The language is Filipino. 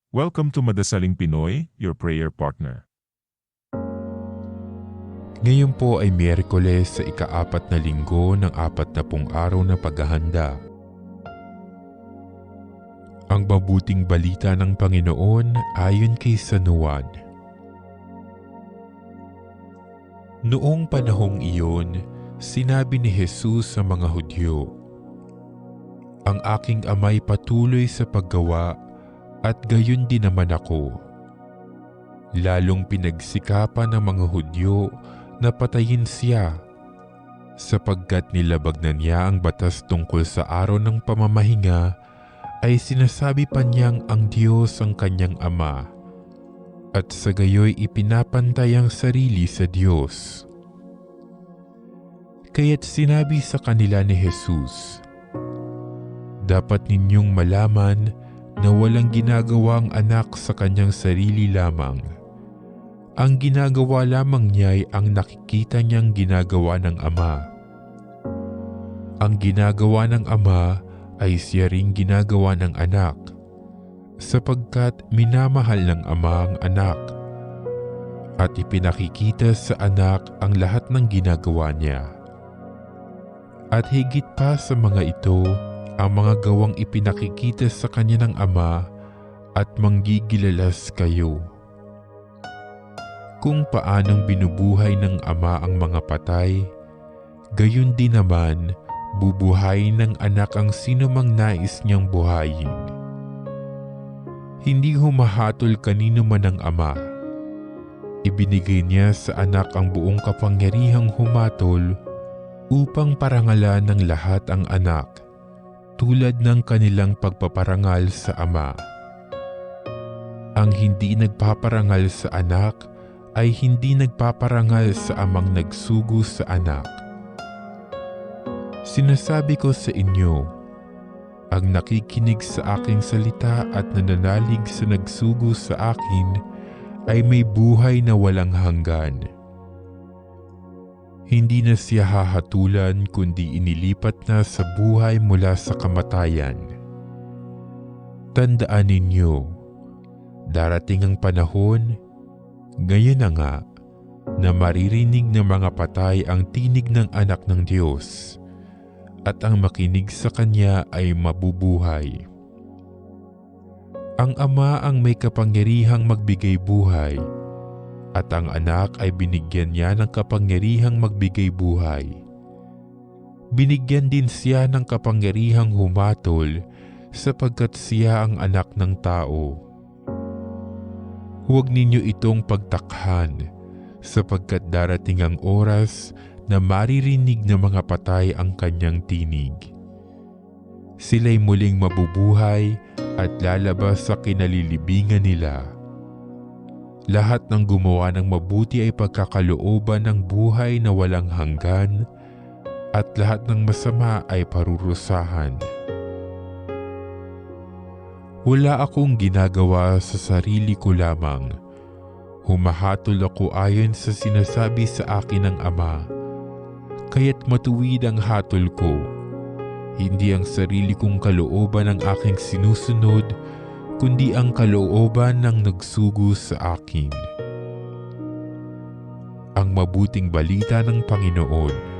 Welcome to Madasaling Pinoy, your prayer partner. Ngayon po ay Miyerkules sa ika-4 na linggo ng 40 araw na paghahanda. Ang mabuting balita ng Panginoon ayon kay San Juan. Noong panahong iyon, sinabi ni Jesus sa mga Hudyo, "Ang aking Ama'y patuloy sa paggawa at gayon din naman ako." Lalong pinagsikapan ng mga Hudyo na patayin siya sapagkat nilabag na niya ang batas tungkol sa araw ng pamamahinga, ay sinasabi pa niyang ang Diyos ang kanyang Ama at sa gayoy ipinapantay ang sarili sa Diyos. Kaya't sinabi sa kanila ni Jesus, "Dapat ninyong malaman na walang ginagawa ang anak sa kanyang sarili lamang. Ang ginagawa lamang niya ay ang nakikita niyang ginagawa ng Ama. Ang ginagawa ng Ama ay siya ring ginagawa ng anak, sapagkat minamahal ng Ama ang anak, at ipinakikita sa anak ang lahat ng ginagawa niya. At higit pa sa mga ito, ang mga gawang ipinakikita sa kanya ng Ama, at manggigilalas kayo. Kung paanong binubuhay ng Ama ang mga patay, gayon din naman bubuhayin ng anak ang sinumang nais niyang buhayin. Hindi humahatol kanino man ang Ama. Ibinigay niya sa anak ang buong kapangyarihang humatol upang parangalan ng lahat ang anak, tulad ng kanilang pagpaparangal sa Ama. Ang hindi nagpaparangal sa anak ay hindi nagpaparangal sa Amang nagsugo sa anak. Sinasabi ko sa inyo, ang nakikinig sa aking salita at nananalig sa nagsugo sa akin ay may buhay na walang hanggan. Hindi na siya hahatulan kundi inilipat na sa buhay mula sa kamatayan. Tandaan ninyo, darating ang panahon, ngayon na nga, na maririnig ng mga patay ang tinig ng anak ng Diyos, at ang makinig sa kanya ay mabubuhay. Ang Ama ang may kapangyarihang magbigay buhay, at ang anak ay binigyan niya ng kapangyarihang magbigay buhay. Binigyan din siya ng kapangyarihang humatol sapagkat siya ang anak ng tao. Huwag ninyo itong pagtakhan sapagkat darating ang oras na maririnig ng mga patay ang kanyang tinig. Sila'y muling mabubuhay at lalabas sa kinalilibingan nila. Lahat ng gumawa ng mabuti ay pagkakalooban ng buhay na walang hanggan, at lahat ng masama ay parurusahan. Wala akong ginagawa sa sarili ko lamang. Humahatol ako ayon sa sinasabi sa akin ng Ama, kaya't matuwid ang hatol ko. Hindi ang sarili kong kalooban ang aking sinusunod, kundi ang kalooban ng nagsugo sa akin." Ang mabuting balita ng Panginoon.